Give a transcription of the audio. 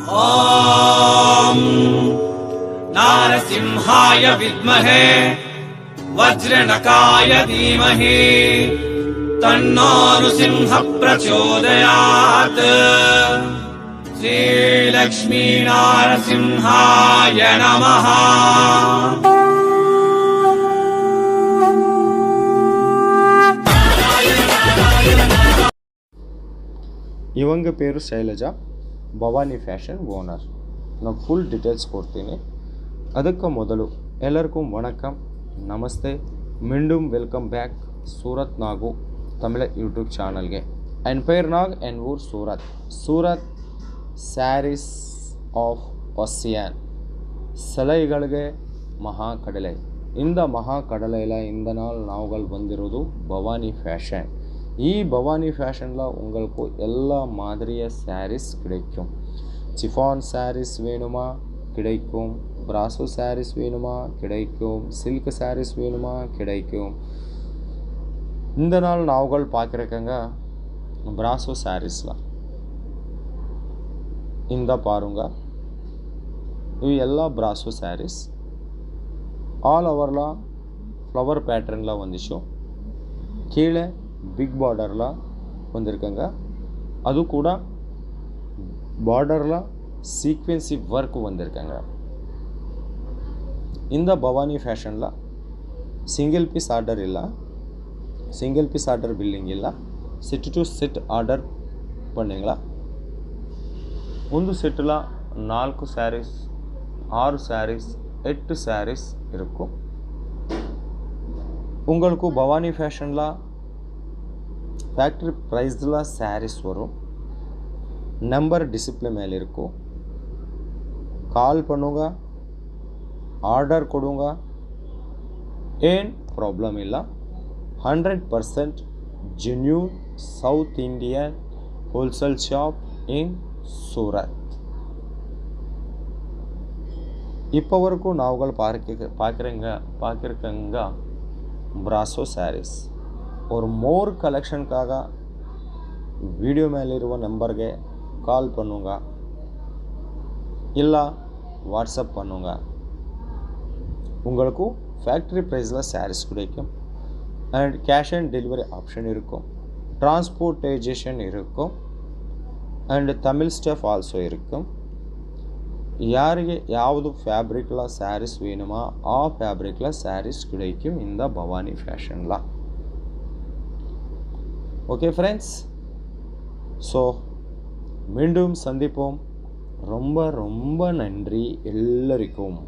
ॐ नारसिंहाय विद्महे वज्रनकाय धीमहि तन्नो नृसिंहः प्रचोदयात्। श्रीलक्ष्मी नारसिंहाय नमः। ಇವಂಗ ಪೇರು ಶೈಲಜಾ, ಭವಾನಿ ಫ್ಯಾಷನ್ ಓನರ್. ನಾನು ಫುಲ್ ಡೀಟೇಲ್ಸ್ ಕೊಡ್ತೀನಿ. ಅದಕ್ಕೆ ಮೊದಲು ಎಲ್ಲರಿಗೂ ವಣಕಂ, ನಮಸ್ತೆ, மீண்டும் welcome back Surat Nagu Tamil YouTube சேனல்ಗೆ. என் பேர் நாக், என் ஊர் சூரத். சூரத் ಸ್ಯಾರೀಸ್ ಆಫ್ ಒಸಿಯಾನ್, ಸಲೈಗಳಿಗೆ ಮಹಾಕಡಲೆ. இந்த மகாக்கடலையில் இந்த நாள் நாவல் வந்திருது பவானி ஃபேஷன். பவானி ஃபேஷனில் உங்களுக்கு எல்லா மாதிரிய சாரீஸ் கிடைக்கும். சிஃபான் சாரீஸ் வேணுமா கிடைக்கும், பிராசோ சாரீஸ் வேணுமா கிடைக்கும், சில்க் சாரீஸ் வேணுமா கிடைக்கும். இந்த நாள் நாவல் பார்க்குறக்கங்க பிராசோ சாரீஸில் இந்த பாருங்க, இவை எல்லா பிராசோ சாரீஸ் ஆல் ஓவரில் ஃப்ளவர் பேட்டர்னில் வந்துச்சு. கீழே பிக் பார்டரில் வந்திருக்கங்க. அது கூட பார்டரில் சீக்வென்சி ஒர்க் வந்திருக்கங்க. இந்த பவானி ஃபேஷனில் சிங்கிள் பீஸ் ஆர்டர் ಇಲ್ಲ, ಸಿಂಗಲ್ ಪೀಸ್ ಆರ್ಡರ್ ಬಿಲ್ಲಿಂಗ್ ಇಲ್ಲ. ಸೆಟ್ ಟು ಸೆಟ್ ಆರ್ಡರ್ பண்ணிங்களா. ಒಂದು ಸೆಟ್ಟಿல் 4 ಸ್ಯಾರೀಸ್, 6 ಸ್ಯಾರೀஸ், 8 ಸ್ಯಾರೀஸ் இருக்கும். உங்களுக்கு பவானி ஃபேஷனில் ஃபேக்ட்ரி ப்ரைஸில் சாரீஸ் வரும். நம்பர் டிஸ்பிளே மேலே இருக்கும். கால் பண்ணுங்க, ஆர்டர் கொடுங்க, ஏன் ப்ராப்ளம் இல்லை. 100% genuine south Indian wholesale shop இன் சூரத். இப்போ வரைக்கும் நாவல் பார்க்குறங்க பிராசோ சாரீஸ். ஒரு மோர் கலெக்ஷனுக்காக வீடியோ மேலிರುವ நம்பருக்கு கால் பண்ணுங்க, இல்லை வாட்ஸ்அப் பண்ணுங்க. உங்களுக்கு ஃபேக்ட்ரி ப்ரைஸில் சாரீஸ் கிடைக்கும். And cash on delivery option இருக்கும், டிரான்ஸ்போர்ட்டேஷன் இருக்கும், அண்ட் தமிழ் ஸ்டாஃப் ஆல்சோ இருக்கும். யாರಿಗೆ ಯಾವುದು ಫ್ಯಾಬ್ರಿಕ್ಲ ಸ್ಯಾರೀಸ್ வேணுமா ಆ ಫ್ಯಾಬ್ರಿಕ್ல ಸ್ಯಾರೀಸ್ கிடைக்கும் இந்த பவானி ஃபேஷனில். ஓகே ஃப்ரெண்ட்ஸ், ஸோ மீண்டும் சந்திப்போம். ரொம்ப ரொம்ப நன்றி எல்லாருக்கும்.